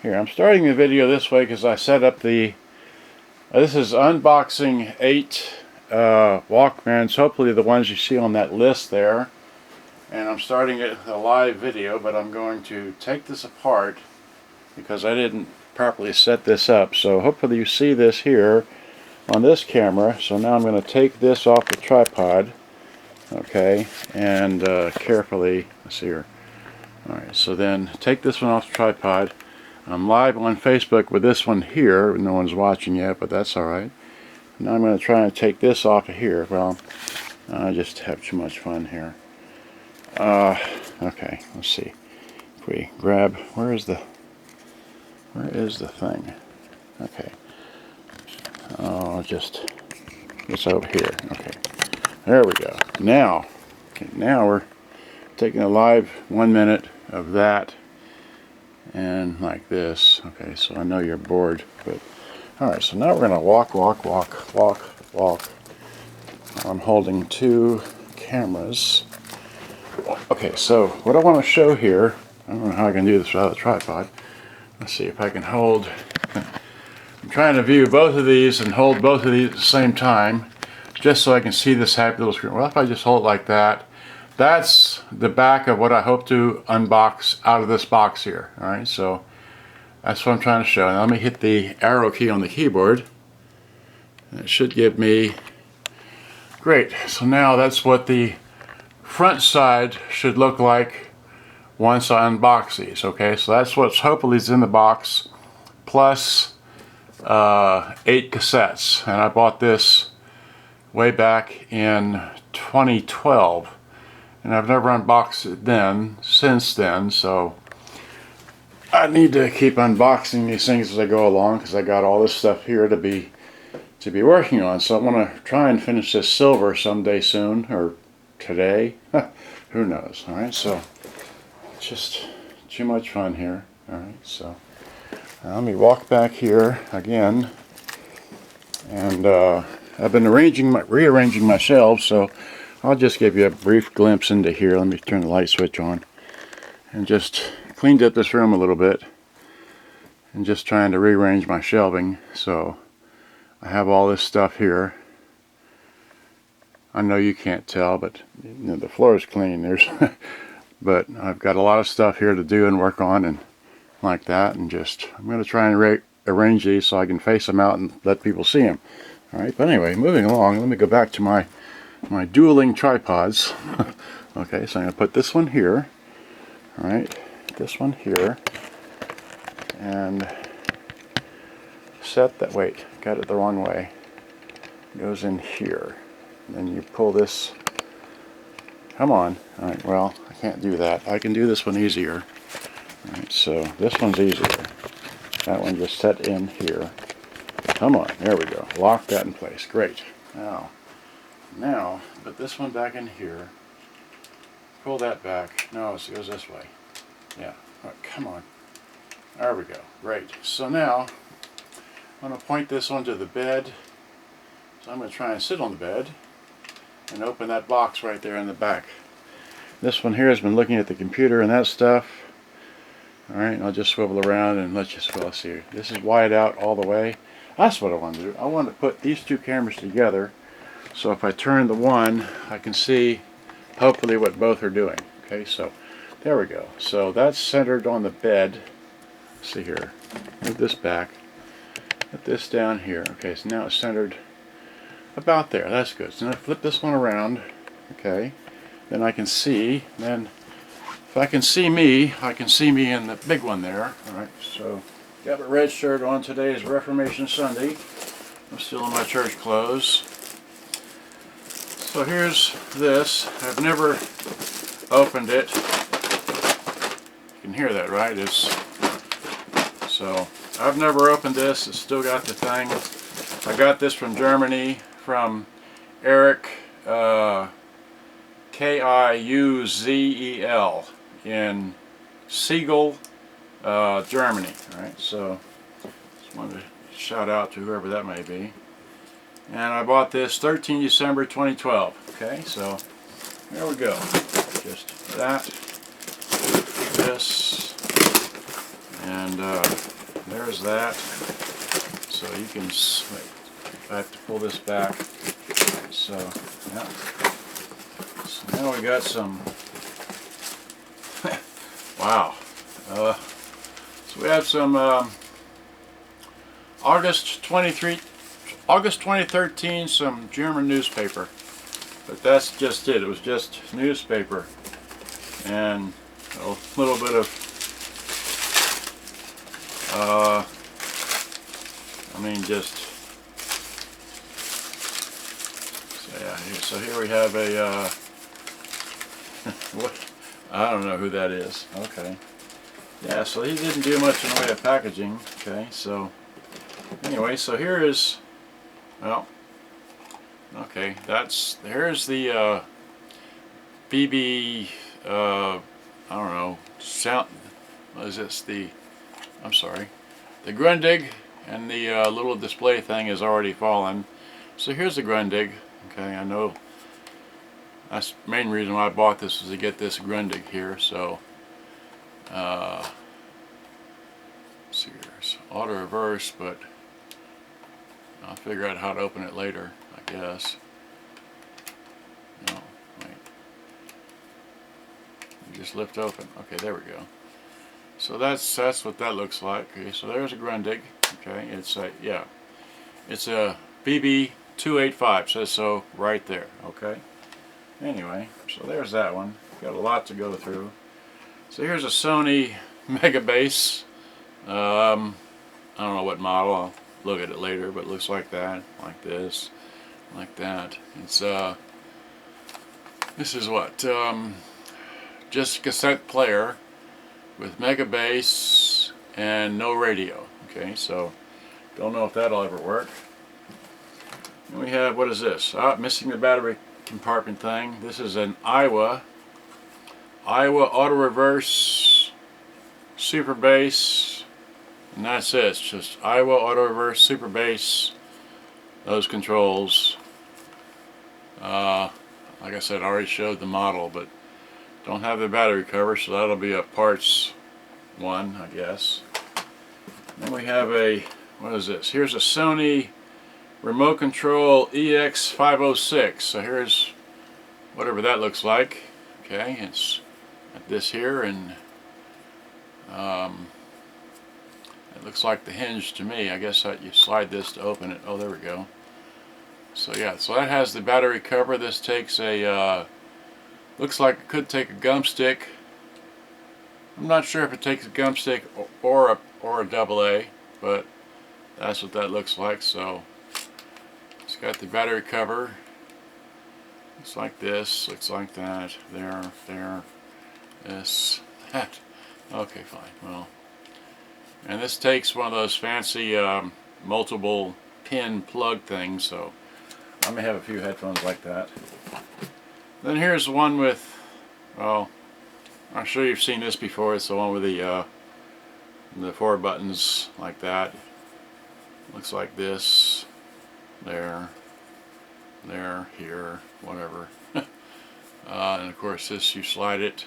Here, I'm starting the video this way because I set up the this is unboxing 8 walkmans, hopefully the ones you see on that list there, and I'm starting it a live video, but I'm going to take this apart because I didn't properly set this up. So hopefully you see this here on this camera. So now I'm going to take this off the tripod, okay, and carefully, let's see here. Alright, so then take this one off the tripod. I'm live on Facebook with this one here. No one's watching yet, but that's alright. Now I'm going to try and take this off of here. Well, I just have too much fun here. Okay, let's see. If we grab, where is the thing? Okay. Oh, just, it's over here. Okay. There we go. Now, okay, now we're taking a live 1 minute of that. And like this. Okay, so I know you're bored, but alright, so now we're going to walk. I'm holding 2 cameras. Okay, so what I want to show here, I don't know how I can do this without a tripod. Let's see if I can hold. I'm trying to view both of these and hold both of these at the same time, just so I can see this happy little screen. Well, if I just hold it like that, that's the back of what I hope to unbox out of this box here. Alright, so that's what I'm trying to show. Now let me hit the arrow key on the keyboard. And it should give me, great, so now that's what the front side should look like once I unbox these. Okay, so that's what's hopefully is in the box, plus 8 cassettes. And I bought this way back in 2012. And I've never unboxed it since then, so I need to keep unboxing these things as I go along, because I got all this stuff here to be working on. So I want to try and finish this silver someday soon, or today. Who knows? All right, so just too much fun here. All right, so now let me walk back here again, and I've been rearranging my shelves, so I'll just give you a brief glimpse into here. Let me turn the light switch on. And just cleaned up this room a little bit. And just trying to rearrange my shelving. So I have all this stuff here. I know you can't tell, but you know, the floor is clean. But I've got a lot of stuff here to do and work on and like that. And just, I'm going to try and arrange these so I can face them out and let people see them. Alright, but anyway, moving along, let me go back to my dueling tripods. Okay, so I'm going to put this one here, alright, this one here, and set that, wait, got it the wrong way, goes in here, and then you pull this, come on, alright, well, I can't do that, I can do this one easier, alright, so this one's easier, that one just set in here, come on, there we go, lock that in place, great. Now, put this one back in here, pull that back, no, it goes this way, yeah, right, come on, there we go, great. So now, I'm going to point this onto the bed, so I'm going to try and sit on the bed, and open that box right there in the back. This one here has been looking at the computer and that stuff, alright, I'll just swivel around and let's see, this is wide out all the way, that's what I want to do, I want to put these 2 cameras together. So if I turn the one, I can see hopefully what both are doing. Okay, so there we go. So that's centered on the bed. Let's see here. Move this back. Put this down here. Okay, so now it's centered about there. That's good. So now I flip this one around. Okay, then I can see. Then if I can see me in the big one there. All right. So got a red shirt on. Today is Reformation Sunday. I'm still in my church clothes. So here's this. I've never opened it. You can hear that, right? So I've never opened this. It's still got the thing. I got this from Germany, from Eric Kiuzel in Siegel, Germany. All right. So just wanted to shout out to whoever that may be. And I bought this 13 December 2012. Okay, so there we go. Just that, this, And there's that. So you can, wait, I have to pull this back. So, yeah. So now we got some, wow. So we have some August 2013, some German newspaper. But that's just it. It was just newspaper. And a little bit of, I mean, just, so yeah, so here we have a, what, I don't know who that is. Okay. Yeah, so he didn't do much in the way of packaging. Okay, so anyway, so here is, well, okay, here's the BB, I don't know, sound, what is this, I'm sorry, the Grundig, and the little display thing is already fallen. So here's the Grundig. Okay, I know that's the main reason why I bought this, was to get this Grundig here. So let's see, here's auto reverse, but I'll figure out how to open it later, I guess. No, wait. You just lift open. Okay, there we go. So that's what that looks like. Okay, so there's a Grundig. Okay, it's a, yeah, it's a BB-285, says so right there. Okay. Anyway, so there's that one. Got a lot to go through. So here's a Sony Mega Base. I don't know what model. I'll look at it later, but it looks like that, like this, like that. It's this is what, just a cassette player with Mega Bass and no radio. Okay, so don't know if that'll ever work. And we have, what is this? Missing the battery compartment thing. This is an Aiwa auto reverse super bass, and that's it. It's just Aiwa auto reverse super bass, those controls. Like I said, I already showed the model, but don't have the battery cover, so that'll be a parts one, I guess. Then we have a, what is this? Here's a Sony remote control EX506. So here's whatever that looks like. Okay, it's this here, and it looks like the hinge to me. I guess that you slide this to open it. Oh, there we go. So yeah, so that has the battery cover. This takes a, looks like it could take a gum stick. I'm not sure if it takes a gum stick or a AA, but that's what that looks like. So it's got the battery cover. Looks like this, looks like that, there, this, that. Okay, fine. Well, and this takes one of those fancy multiple pin plug things, so I may have a few headphones like that. Then here's the one with, well, I'm sure you've seen this before. It's the one with the 4 buttons like that. Looks like this, there, here, whatever. And of course this, you slide it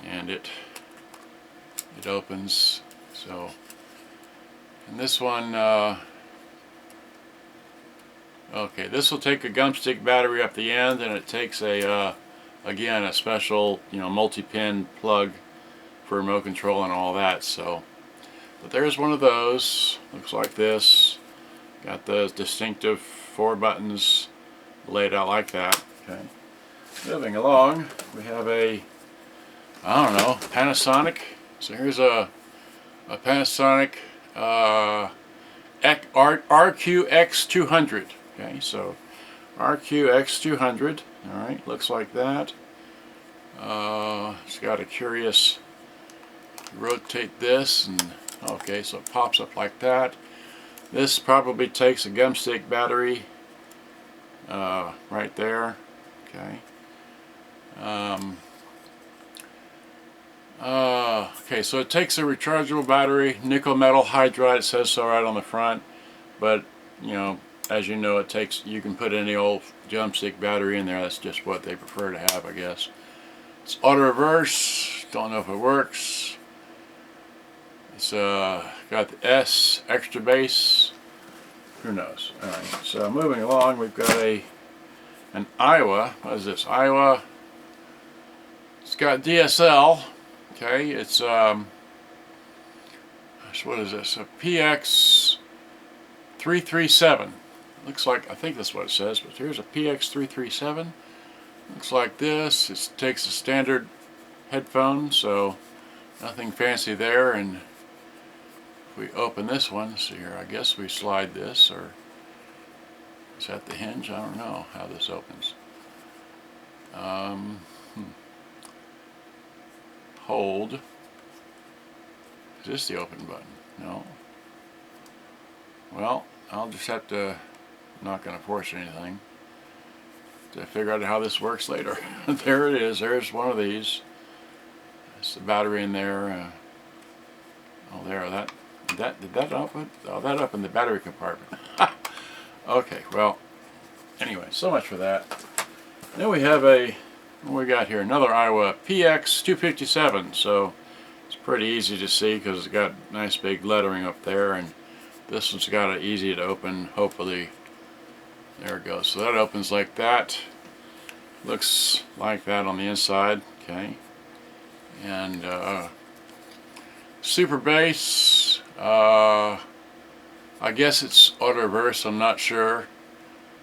and it opens. So, and this one, okay, this will take a gum stick battery up the end, and it takes a again, a special, multi-pin plug for remote control and all that. So, but there's one of those. Looks like this. Got the distinctive 4 buttons laid out like that. Okay. Moving along, we have a, I don't know, Panasonic. So here's a Panasonic RQX200. Okay, so RQX200. All right, looks like that. It's got a curious, rotate this, and okay, so it pops up like that. This probably takes a gum stick battery right there. Okay. Okay, so it takes a rechargeable battery, nickel metal hydride. It says so right on the front, but as you know, it takes, you can put any old gum stick battery in there. That's just what they prefer to have, I guess. It's auto reverse. Don't know if it works. It's got the S extra bass. Who knows? All right. So moving along, we've got an Aiwa. What is this? Aiwa. It's got DSL. Okay. It's what is this? A PX337. Looks like, I think that's what it says, but here's a PX337. Looks like this. It takes a standard headphone, so nothing fancy there. And if we open this one, see here, I guess we slide this, or is that the hinge? I don't know how this opens. Hold. Is this the open button? No. Well, I'll just have to, I'm not going to force anything, to figure out how this works later. There it is. There's one of these. That's the battery in there. Oh, there. Did that open? Oh, that opened the battery compartment. Okay. Well. Anyway, so much for that. Then we have what we got here? Another Aiwa PX257. So it's pretty easy to see because it's got nice big lettering up there, and this one's got it easy to open. Hopefully. There it goes. So that opens like that. Looks like that on the inside. Okay. And super bass. I guess it's auto reverse. I'm not sure. It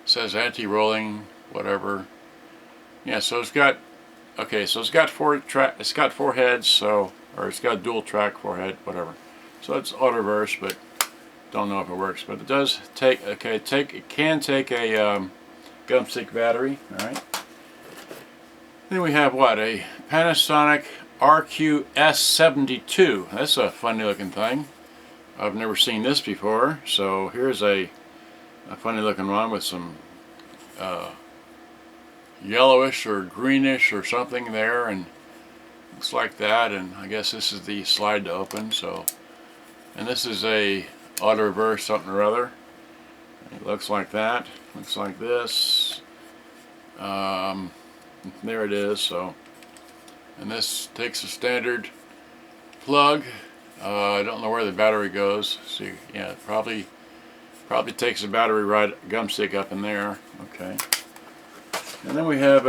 says anti-rolling, whatever. Yeah. So it's got. Okay. So it's got four heads. So, or it's got dual track 4-head, whatever. So it's auto reverse, but don't know if it works, but it does take. Okay, it can take a gum stick battery. All right. Then we have what, a Panasonic RQS72. That's a funny looking thing. I've never seen this before. So here's a funny looking one with some yellowish or greenish or something there, and looks like that. And I guess this is the slide to open. So, and this is a auto reverse something or other. It looks like that. Looks like this. There it is. So, and this takes a standard plug. I don't know where the battery goes. See, yeah, it probably takes a battery gum stick up in there. Okay. And then we have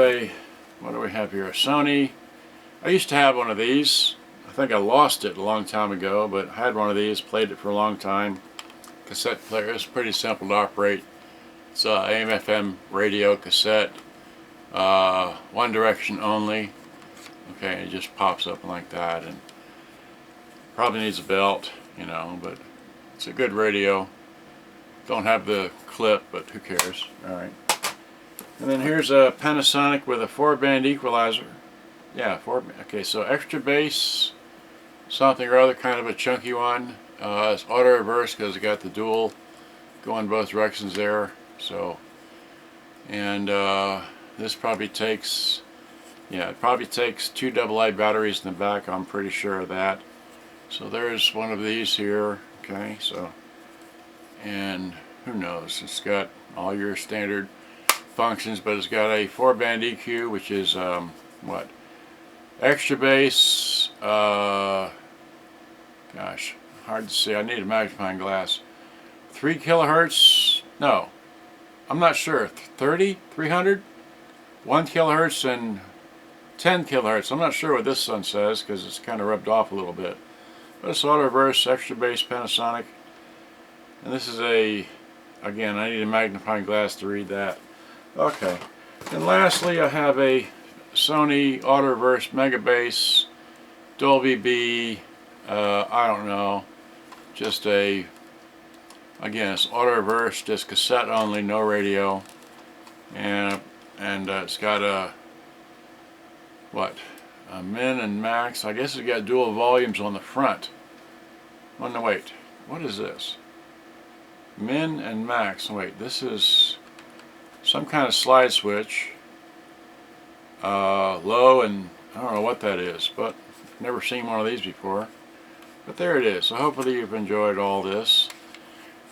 what do we have here? A Sony. I used to have one of these. I think I lost it a long time ago, but I had one of these, played it for a long time. Cassette player. It's pretty simple to operate. It's AM FM radio cassette, one direction only. Okay, it just pops up like that, and probably needs a belt, you know, but it's a good radio. Don't have the clip, but who cares? Alright. And then here's a Panasonic with a 4-band equalizer. Yeah, okay, so extra bass, something or other, kind of a chunky one. It's auto reverse because it got the dual going both directions there. So, and this probably takes, yeah, it probably takes 2 AA batteries in the back. I'm pretty sure of that. So there's one of these here. Okay, so, and who knows? It's got all your standard functions, but it's got a 4-band EQ, which is what? Extra bass. Gosh, hard to see. I need a magnifying glass. 3 kilohertz. No, I'm not sure. 30, 300, 1 kilohertz, and 10 kilohertz. I'm not sure what this one says because it's kind of rubbed off a little bit. But it's auto reverse, extra bass, Panasonic. And this is again, I need a magnifying glass to read that. Okay. And lastly, I have a Sony auto reverse mega bass, Dolby B, I don't know, just again, it's auto reverse, just cassette only, no radio, and it's got a min and max. I guess it's got dual volumes on the front. Oh no, wait, what is this? Min and max. Wait, this is some kind of slide switch. Low, and I don't know what that is, but I've never seen one of these before. But there it is. So hopefully you've enjoyed all this.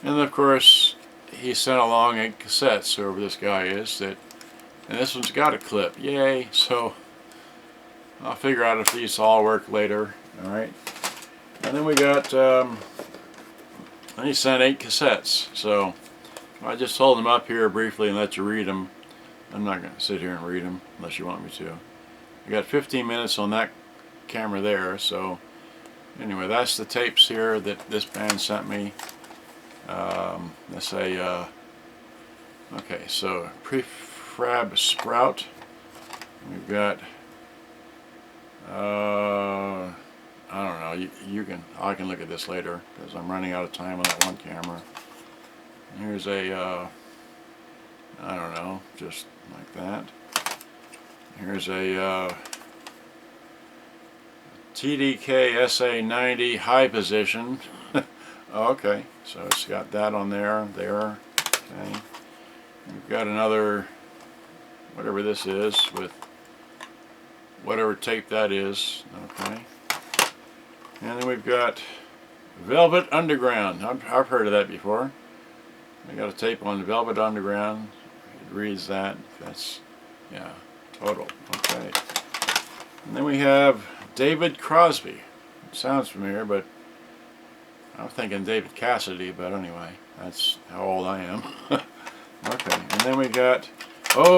And of course, he sent along 8 cassettes, whoever this guy is, and this one's got a clip. Yay! So I'll figure out if these all work later. Alright. And then we got, he sent 8 cassettes, so I just hold them up here briefly and let you read them. I'm not going to sit here and read them unless you want me to. I got 15 minutes on that camera there, so anyway, that's the tapes here that this band sent me. Let's say, okay, so prefab sprout. We've got, I don't know, I can look at this later because I'm running out of time on that one camera. Here's a, I don't know, just like that. Here's a TDK SA90 high position. Okay, so it's got that on there. Okay. We've got another, whatever this is, with whatever tape that is. Okay. And then we've got Velvet Underground. I've heard of that before. I got a tape on Velvet Underground. It reads that. That's, yeah, total. Okay. And then we have David Crosby. It sounds familiar, but I'm thinking David Cassidy, but anyway, that's how old I am. Okay, and then we got, oh,